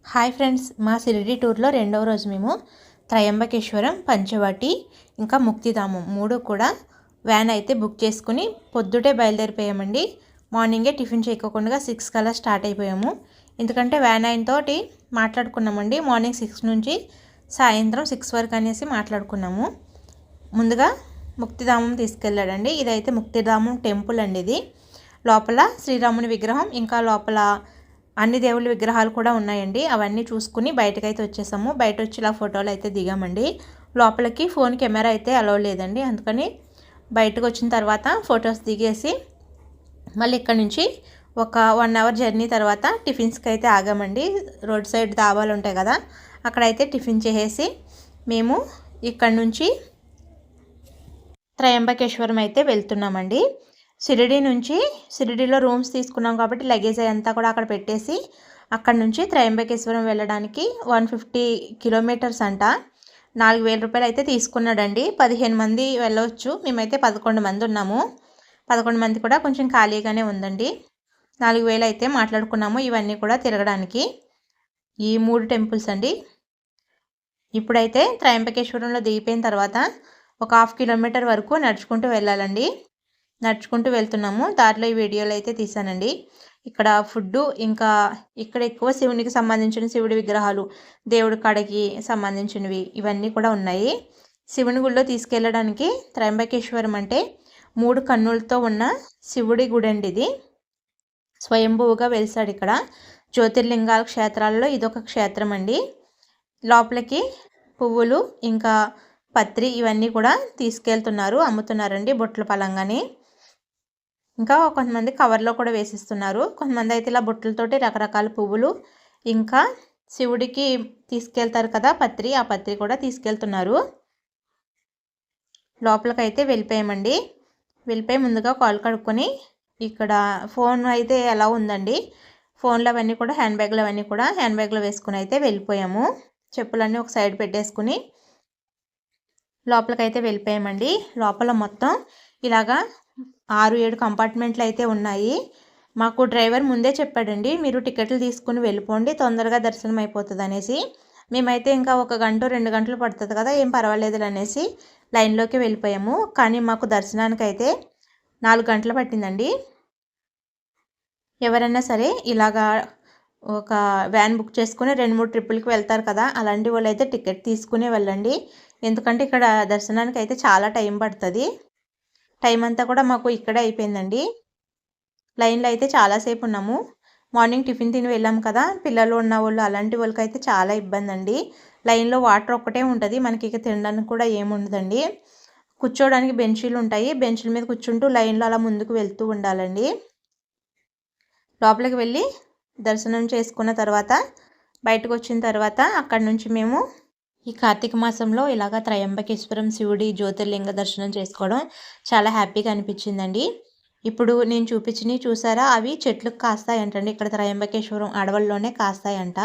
Hi friends, మా షిరిడి టూర్లో రెండవ రోజు మేము త్రయంబకేశ్వరం, పంచవటి ఇంకా ముక్తిధామం మూడు కూడా వ్యాన్ అయితే బుక్ చేసుకుని పొద్దుటే బయలుదేరిపోయామండి. మార్నింగే టిఫిన్ చేయకుండా 6 కల్లా స్టార్ట్ అయిపోయాము. ఎందుకంటే వ్యాన్ ఆయన తోటి మాట్లాడుకున్నామండి. మార్నింగ్ 6 నుంచి సాయంత్రం 6 వరకు అనేసి మాట్లాడుకున్నాము. ముందుగా ముక్తిధామం తీసుకెళ్ళాడండి. ఇదైతే ముక్తిధామం టెంపుల్ అండి. ఇది లోపల శ్రీరాముని విగ్రహం, ఇంకా లోపల అన్ని దేవుళ్ళ విగ్రహాలు కూడా ఉన్నాయండి. అవన్నీ చూసుకుని బయటకైతే వచ్చేసాము. బయట వచ్చి ఇలా ఫోటోలు అయితే దిగామండి. లోపలికి ఫోన్ కెమెరా అయితే అలౌ లేదండి. అందుకని బయటకు వచ్చిన తర్వాత ఫొటోస్ దిగేసి మళ్ళీ ఇక్కడ నుంచి ఒక 1 అవర్ జర్నీ తర్వాత టిఫిన్స్కి అయితే ఆగామండి. రోడ్ సైడ్ డాబాలు ఉంటాయి కదా, అక్కడైతే టిఫిన్ చేసేసి మేము ఇక్కడ నుంచి త్రయంబకేశ్వరం అయితే వెళ్తున్నామండి. షిరిడీలో రూమ్స్ తీసుకున్నాం కాబట్టి లగేజ్ అంతా కూడా అక్కడ పెట్టేసి అక్కడ నుంచి త్రయంబకేశ్వరం వెళ్ళడానికి 150 కిలోమీటర్స్ అంట. 4,000 రూపాయలు అయితే తీసుకున్నాడండి. 15 మంది వెళ్ళవచ్చు. మేమైతే 11 మంది ఉన్నాము. 11 మంది కూడా కొంచెం ఖాళీగానే ఉందండి. 4,000 అయితే మాట్లాడుకున్నాము. ఇవన్నీ కూడా తిరగడానికి ఈ 3 టెంపుల్స్ అండి. ఇప్పుడైతే త్రయంబకేశ్వరంలో దిగిపోయిన తర్వాత ఒక 1/2 కిలోమీటర్ వరకు నడుచుకుంటూ వెళ్ళాలండి. నడుచుకుంటూ వెళ్తున్నాము. దారిలో ఈ వీడియోలు అయితే తీసానండి. ఇక్కడ ఫుడ్డు, ఇంకా ఇక్కడ ఎక్కువ శివునికి సంబంధించిన శివుడి విగ్రహాలు, దేవుడి కాడకి సంబంధించినవి ఇవన్నీ కూడా ఉన్నాయి. శివుని గుడిలో తీసుకెళ్ళడానికి త్రయంబకేశ్వరం అంటే 3 కన్నులతో ఉన్న శివుడి గుడి అండి. ఇది స్వయంభువుగా వెలిసాడు ఇక్కడ. జ్యోతిర్లింగాల క్షేత్రాల్లో ఇదొక క్షేత్రం అండి. లోపలికి పువ్వులు, ఇంకా పత్రి ఇవన్నీ కూడా తీసుకెళ్తున్నారు, అమ్ముతున్నారండి బొట్ల పలంగాని. ఇంకా కొంతమంది కవర్లో కూడా వేసిస్తున్నారు. కొంతమంది అయితే ఇలా బొట్లతోటి రకరకాల పువ్వులు, ఇంకా శివుడికి తీసుకెళ్తారు కదా పత్రి, ఆ పత్రి కూడా తీసుకెళ్తున్నారు. లోపలికైతే వెళ్ళిపోయామండి. వెళ్ళిపోయి ముందుగా కాల్ కడుక్కొని ఇక్కడ ఫోన్ అయితే ఎలా ఉందండి. ఫోన్లు అవన్నీ కూడా హ్యాండ్ బ్యాగ్లో వేసుకుని అయితే వెళ్ళిపోయాము. చెప్పులన్నీ ఒక సైడ్ పెట్టేసుకుని లోపలికైతే వెళ్ళిపోయామండి. లోపల మొత్తం ఇలాగా 6-7 కంపార్ట్మెంట్లు అయితే ఉన్నాయి. మాకు డ్రైవర్ ముందే చెప్పాడండి, మీరు టికెట్లు తీసుకుని వెళ్ళిపోండి, తొందరగా దర్శనం అయిపోతుంది అనేసి. మేమైతే ఇంకా 1 గంట 2 గంటలు పడుతుంది కదా, ఏం పర్వాలేదు అనేసి లైన్లోకి వెళ్ళిపోయాము. కానీ మాకు దర్శనానికి అయితే 4 గంటలు పట్టిందండి. ఎవరైనా సరే ఇలాగా ఒక వ్యాన్ బుక్ చేసుకుని 2-3 ట్రిప్పులకి వెళ్తారు కదా, అలాంటి వాళ్ళు అయితే టికెట్ తీసుకునే వెళ్ళండి. ఎందుకంటే ఇక్కడ దర్శనానికి అయితే చాలా టైం పడుతుంది. టైం అంతా కూడా మాకు ఇక్కడే అయిపోయిందండి. లైన్లో అయితే చాలాసేపు ఉన్నాము. మార్నింగ్ టిఫిన్ తిని వెళ్ళాము కదా, పిల్లలు ఉన్న వాళ్ళు అలాంటి వాళ్ళకి అయితే చాలా ఇబ్బంది అండి. లైన్లో వాటర్ ఒక్కటే ఉంటుంది, మనకి ఇక తినడానికి కూడా ఏముండదండి. కూర్చోవడానికి బెంచీలు ఉంటాయి, బెంచీల మీద కూర్చుంటూ లైన్లో అలా ముందుకు వెళ్తూ ఉండాలండి. లోపలికి వెళ్ళి దర్శనం చేసుకున్న తర్వాత బయటకు వచ్చిన తర్వాత అక్కడ నుంచి మేము ఈ కార్తీక మాసంలో ఇలాగ త్రయంబకేశ్వరం శివుడి జ్యోతిర్లింగ దర్శనం చేసుకోవడం చాలా హ్యాపీగా అనిపించిందండి. ఇప్పుడు నేను చూపించినవి చూసారా, అవి చెట్లకు కాస్తాయంటండి. ఇక్కడ త్రయంబకేశ్వరం అడవుల్లోనే కాస్తాయంట.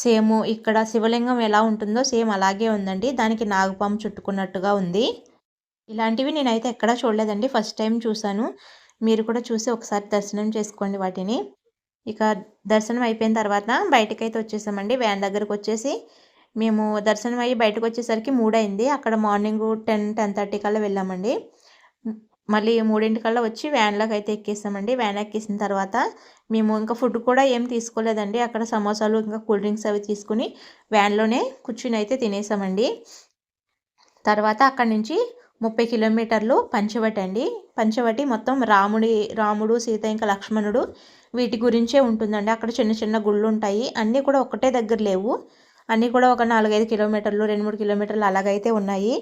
సేమ్ ఇక్కడ శివలింగం ఎలా ఉంటుందో సేమ్ అలాగే ఉందండి. దానికి నాగపాము చుట్టుకున్నట్టుగా ఉంది. ఇలాంటివి నేనైతే ఎక్కడా చూడలేదండి, ఫస్ట్ టైం చూశాను. మీరు కూడా చూసి ఒకసారి దర్శనం చేసుకోండి వాటిని. ఇక దర్శనం అయిపోయిన తర్వాత బయటకైతే వచ్చేసామండి. వ్యాన్ దగ్గరకు వచ్చేసి మేము దర్శనం అయ్యి బయటకు వచ్చేసరికి 3 అయింది. అక్కడ మార్నింగ్ 10-10:30 కల్లా వెళ్ళామండి. మళ్ళీ 3 కల్లా వచ్చి వ్యాన్లోకి అయితే ఎక్కేసామండి. వ్యాన్ ఎక్కేసిన తర్వాత మేము ఇంకా ఫుడ్ కూడా ఏం తీసుకోలేదండి. అక్కడ సమోసాలు ఇంకా కూల్ డ్రింక్స్ అవి తీసుకుని వ్యాన్లోనే కూర్చుని అయితే తినేసామండి. తర్వాత అక్కడి నుంచి 30 కిలోమీటర్లు పంచవటి అండి. పంచవటి మొత్తం రాముడు, సీత, ఇంకా లక్ష్మణుడు వీటి గురించే ఉంటుందండి. అక్కడ చిన్న చిన్న గుళ్ళు ఉంటాయి. అన్నీ కూడా ఒకటే దగ్గర లేవు, అన్నీ కూడా ఒక 4-5 కిలోమీటర్లు 2-3 కిలోమీటర్లు అలాగైతే ఉన్నాయి.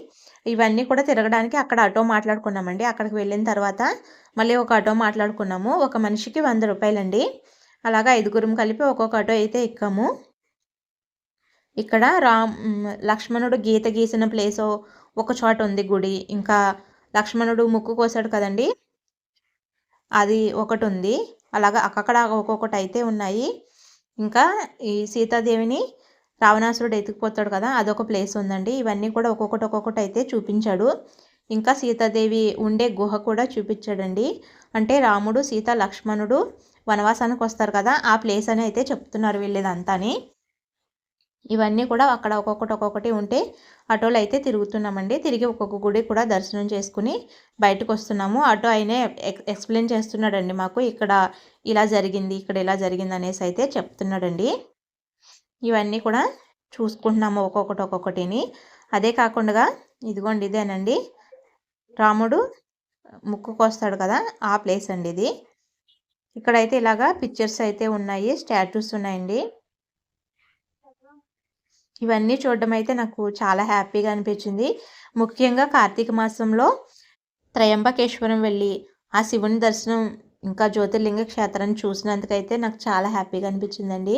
ఇవన్నీ కూడా తిరగడానికి అక్కడ ఆటో మాట్లాడుకున్నామండి. అక్కడికి వెళ్ళిన తర్వాత మళ్ళీ ఒక ఆటో మాట్లాడుకున్నాము. ఒక మనిషికి 100 రూపాయలండి. అలాగా 5గురం కలిపి ఒక్కొక్క ఆటో అయితే ఎక్కాము. ఇక్కడ లక్ష్మణుడు గీత గీసిన ప్లేస్ ఒక చోట ఉంది గుడి. ఇంకా లక్ష్మణుడు ముక్కు కోసాడు కదండి, అది ఒకటి ఉంది. అలాగా అక్కడ ఒక్కొక్కటి అయితే ఉన్నాయి. ఇంకా ఈ సీతాదేవిని రావణాసురుడు ఎత్తుకుపోతాడు కదా, అదొక ప్లేస్ ఉందండి. ఇవన్నీ కూడా ఒక్కొక్కటి అయితే చూపించాడు. ఇంకా సీతాదేవి ఉండే గుహ కూడా చూపించాడండి. అంటే రాముడు, సీత, లక్ష్మణుడు వనవాసానికి వస్తారు కదా, ఆ ప్లేస్ అని అయితే చెప్తున్నారు వీళ్ళదంతాని. ఇవన్నీ కూడా అక్కడ ఒక్కొక్కటి ఉంటే ఆటోలో అయితే తిరుగుతున్నామండి. తిరిగి ఒక్కొక్క గుడి కూడా దర్శనం చేసుకుని బయటకు వస్తున్నాము. ఆటో ఆయనే ఎక్స్ప్లెయిన్ చేస్తున్నాడండి మాకు. ఇక్కడ ఇలా జరిగింది, ఇక్కడ ఇలా జరిగింది అనేసి అయితే చెప్తున్నాడండి. ఇవన్నీ కూడా చూసుకుంటున్నాము ఒక్కొక్కటిని. అదే కాకుండా ఇదిగోండి ఇదేనండి రాముడు ముక్కుకు వస్తాడు కదా, ఆ ప్లేస్ అండి ఇది. ఇక్కడైతే ఇలాగా పిక్చర్స్ అయితే ఉన్నాయి, స్టాట్యూస్ ఉన్నాయండి. ఇవన్నీ చూడడం అయితే నాకు చాలా హ్యాపీగా అనిపించింది. ముఖ్యంగా కార్తీక మాసంలో త్రయంబకేశ్వరం వెళ్ళి ఆ శివుని దర్శనం ఇంకా జ్యోతిర్లింగ క్షేత్రాన్ని చూసినందుకైతే నాకు చాలా హ్యాపీగా అనిపించిందండి.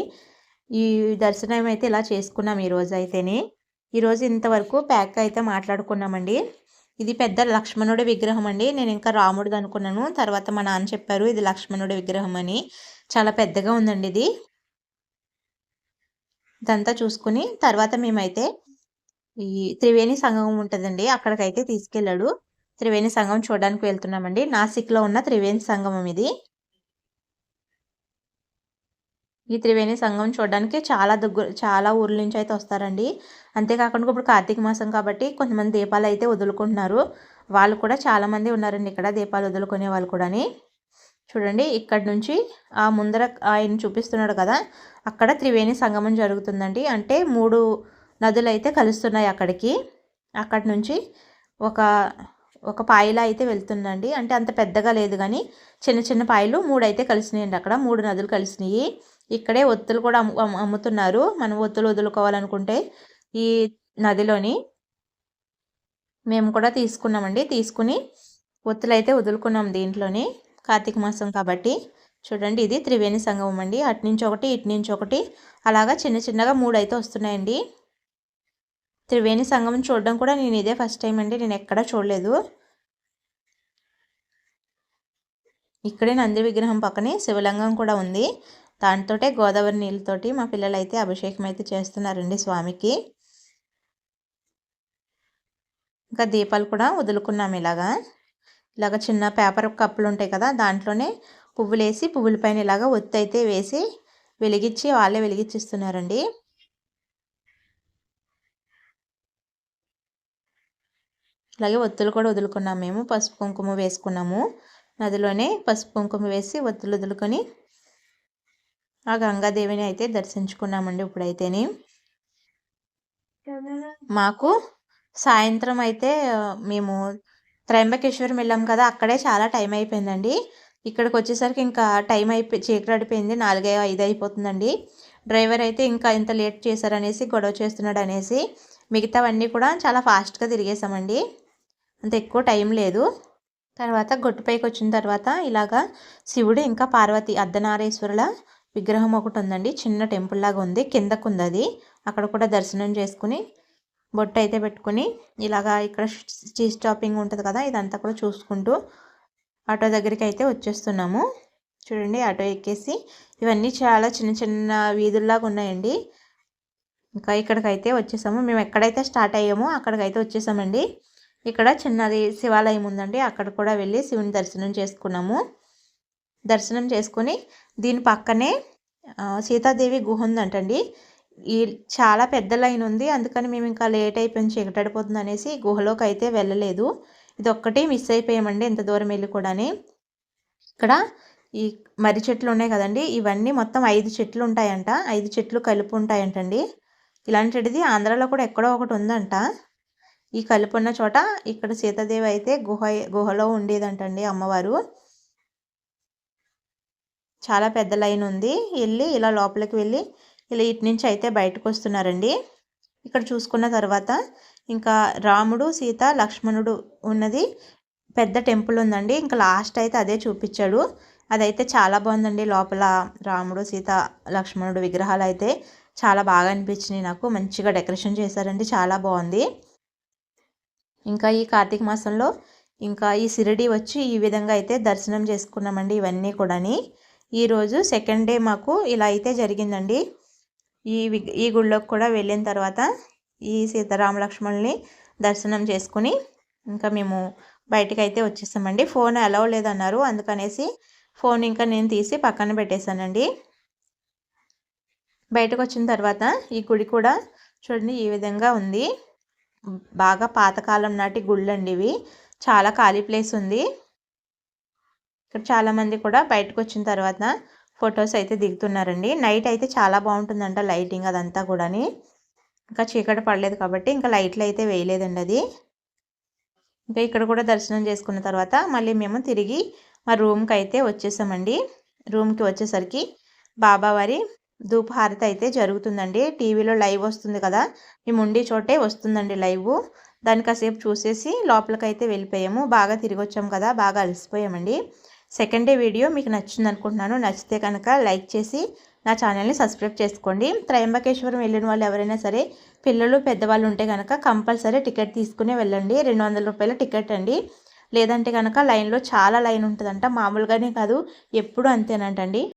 ఈ దర్శనం అయితే ఇలా చేసుకున్నాం ఈరోజు అయితేనే. ఈరోజు ఇంతవరకు ప్యాక్ అయితే మాట్లాడుకున్నామండి. ఇది పెద్ద లక్ష్మణుడి విగ్రహం అండి. నేను ఇంకా రాముడిది అనుకున్నాను. తర్వాత మా నాన్న చెప్పారు ఇది లక్ష్మణుడి విగ్రహం అని. చాలా పెద్దగా ఉందండి ఇది. ఇదంతా చూసుకుని తర్వాత మేమైతే ఈ త్రివేణి సంగమం ఉంటుందండి, అక్కడికైతే తీసుకెళ్ళాడు. త్రివేణి సంగమం చూడడానికి వెళ్తున్నామండి. నాసిక్లో ఉన్న త్రివేణి సంగమం ఇది. ఈ త్రివేణి సంగమం చూడడానికి చాలా ఊర్ల నుంచి అయితే వస్తారండి. అంతేకాకుండా ఇప్పుడు కార్తీక మాసం కాబట్టి కొంతమంది దీపాలు అయితే వదులుకుంటున్నారు. వాళ్ళు కూడా చాలామంది ఉన్నారండి ఇక్కడ దీపాలు వదులుకునే వాళ్ళు కూడాని. చూడండి ఇక్కడ నుంచి ఆ ముందర ఆయన చూపిస్తున్నాడు కదా, అక్కడ త్రివేణి సంగమం జరుగుతుందండి. అంటే 3 నదులు అయితే కలుస్తున్నాయి అక్కడికి. అక్కడి నుంచి ఒక పాయిలా అయితే వెళ్తుందండి. అంటే అంత పెద్దగా లేదు కానీ చిన్న చిన్న పాయలు 3 అయితే కలిసినాయండి. అక్కడ 3 నదులు కలిసినాయి. ఇక్కడే ఒత్తులు కూడా అమ్ముతున్నారు. మనం ఒత్తులు వదులుకోవాలనుకుంటే ఈ నదిలోని మేము కూడా తీసుకున్నామండి. తీసుకుని ఒత్తులు అయితే వదులుకున్నాం దీంట్లోని, కార్తీక మాసం కాబట్టి. చూడండి ఇది త్రివేణి సంగమం అండి. అటు నుంచి ఒకటి, ఇటు నుంచి ఒకటి, అలాగా చిన్న చిన్నగా 3 అయితే వస్తున్నాయండి. త్రివేణి సంగమం చూడడం కూడా నేను ఇదే ఫస్ట్ టైం అండి. నేను ఎక్కడా చూడలేదు. ఇక్కడే నంది విగ్రహం పక్కనే శివలింగం కూడా ఉంది. దాంతోటే గోదావరి నీళ్ళతోటి మా పిల్లలు అయితే అభిషేకం అయితే చేస్తున్నారండి స్వామికి. ఇంకా దీపాలు కూడా వదులుకున్నాము. ఇలాగ చిన్న పేపర్ కప్పులు ఉంటాయి కదా, దాంట్లోనే పువ్వులు వేసి పువ్వుల పైన ఇలాగ ఒత్తి అయితే వేసి వెలిగించి వాళ్ళే వెలిగించిస్తున్నారండి. అలాగే ఒత్తులు కూడా వదులుకున్నాము. మేము పసుపు కుంకుమ వేసుకున్నాము. నదిలోనే పసుపు కుంకుమ వేసి ఒత్తులు వదులుకొని ఆ గంగాదేవిని అయితే దర్శించుకున్నామండి. ఇప్పుడైతేనే మాకు సాయంత్రం అయితే మేము త్రయంబకేశ్వరం వెళ్ళాం కదా, అక్కడే చాలా టైం అయిపోయిందండి. ఇక్కడికి వచ్చేసరికి ఇంకా టైం చీకటిపడిపోయింది. 4, 5 అయిపోతుందండి. డ్రైవర్ అయితే ఇంకా ఇంత లేట్ చేశారనేసి గొడవ చేస్తున్నాడు అనేసి మిగతావన్నీ కూడా చాలా ఫాస్ట్గా తిరిగేసామండి. అంత ఎక్కువ టైం లేదు. తర్వాత గొట్టుపైకి వచ్చిన తర్వాత ఇలాగా శివుడు ఇంకా పార్వతి అర్ధనారీశ్వరుల విగ్రహం ఒకటి ఉందండి. చిన్న టెంపుల్ లాగా ఉంది, కిందకు ఉంది అది. అక్కడ కూడా దర్శనం చేసుకుని బొట్టు అయితే పెట్టుకుని ఇలాగా ఇక్కడ టీ స్టాపింగ్ ఉంటుంది కదా, ఇదంతా కూడా చూసుకుంటూ ఆటో దగ్గరికి అయితే వచ్చేస్తున్నాము. చూడండి ఆటో ఎక్కేసి ఇవన్నీ చాలా చిన్న చిన్న వీధుల్లాగా ఉన్నాయండి. ఇంకా ఇక్కడికైతే వచ్చేసాము. మేము ఎక్కడైతే స్టార్ట్ అయ్యామో అక్కడికైతే వచ్చేసామండి. ఇక్కడ చిన్నది శివాలయం ఉందండి, అక్కడ కూడా వెళ్ళి శివుని దర్శనం చేసుకున్నాము. దర్శనం చేసుకుని దీని పక్కనే సీతాదేవి గుహ ఉందంటండి. ఈ చాలా పెద్ద లైన్ ఉంది, అందుకని మేము ఇంకా లేట్ అయిపోయింది, చీకటడిపోతుంది అనేసి గుహలోకి అయితే వెళ్ళలేదు. ఇది ఒక్కటి మిస్ అయిపోయామండి ఇంత దూరం వెళ్ళి కూడాని. ఇక్కడ ఈ మర్రి చెట్లు ఉన్నాయి కదండి, ఇవన్నీ మొత్తం 5 చెట్లు ఉంటాయంట. 5 చెట్లు కలిపి ఉంటాయంటండి. ఇలాంటిది ఆంధ్రాలో కూడా ఎక్కడో ఒకటి ఉందంట. ఈ కలిపి ఉన్న చోట ఇక్కడ సీతాదేవి అయితే గుహలో ఉండేదంటండి అమ్మవారు. చాలా పెద్ద లైన్ ఉంది. వెళ్ళి ఇలా లోపలికి వెళ్ళి ఇలా ఇటు నుంచి అయితే బయటకు వస్తున్నారండి. ఇక్కడ చూసుకున్న తర్వాత ఇంకా రాముడు, సీత, లక్ష్మణుడు ఉన్నది పెద్ద టెంపుల్ ఉందండి. ఇంకా లాస్ట్ అయితే అదే చూపించాడు. అదైతే చాలా బాగుందండి. లోపల రాముడు, సీత, లక్ష్మణుడు విగ్రహాలు అయితే చాలా బాగా అనిపించినాయి నాకు. మంచిగా డెకరేషన్ చేశారండి, చాలా బాగుంది. ఇంకా ఈ కార్తీక మాసంలో ఇంకా ఈ షిరిడి వచ్చి ఈ విధంగా అయితే దర్శనం చేసుకున్నామండి ఇవన్నీ కూడాని. ఈరోజు సెకండ్ డే మాకు ఇలా అయితే జరిగిందండి. ఈ గుళ్ళోకి కూడా వెళ్ళిన తర్వాత ఈ సీతారామ లక్ష్మణుల్ని దర్శనం చేసుకుని ఇంకా మేము బయటకు అయితే వచ్చేసామండి. ఫోన్ అలౌ లేదన్నారు, అందుకనేసి ఫోన్ ఇంకా నేను తీసి పక్కన పెట్టేశానండి. బయటకు వచ్చిన తర్వాత ఈ గుడి కూడా చూడండి ఈ విధంగా ఉంది. బాగా పాతకాలం నాటి గుళ్ళండి ఇవి. చాలా ఖాళీ ప్లేస్ ఉంది. ఇక్కడ చాలామంది కూడా బయటకు వచ్చిన తర్వాత ఫొటోస్ అయితే దిగుతున్నారండి. నైట్ అయితే చాలా బాగుంటుందంట లైటింగ్ అదంతా కూడాని. ఇంకా చీకటి పడలేదు కాబట్టి ఇంకా లైట్లు అయితే వేయలేదండి అది. ఇంకా ఇక్కడ కూడా దర్శనం చేసుకున్న తర్వాత మళ్ళీ మేము తిరిగి మా రూమ్కి అయితే వచ్చేసామండి. రూమ్కి వచ్చేసరికి బాబావారి ధూపహారతి అయితే జరుగుతుందండి. టీవీలో లైవ్ వస్తుంది కదా, మేము ఉండే చోటే వస్తుందండి లైవ్. దాన్ని కాసేపు చూసేసి లోపలికైతే వెళ్ళిపోయాము. బాగా తిరిగి వచ్చాము కదా, బాగా అలసిపోయామండి. సెకండ్ డే వీడియో మీకు నచ్చింది అనుకుంటున్నాను. నచ్చితే కనుక లైక్ చేసి నా ఛానల్ని సబ్స్క్రైబ్ చేసుకోండి. త్రయంబకేశ్వరం వెళ్ళిన వాళ్ళు ఎవరైనా సరే పిల్లలు పెద్దవాళ్ళు ఉంటే కనుక కంపల్సరీ టికెట్ తీసుకునే వెళ్ళండి. 200 రూపాయల టికెట్ అండి. లేదంటే కనుక లైన్లో చాలా లైన్ ఉంటుందంట. మామూలుగానే కాదు, ఎప్పుడు అంతేనంటండి.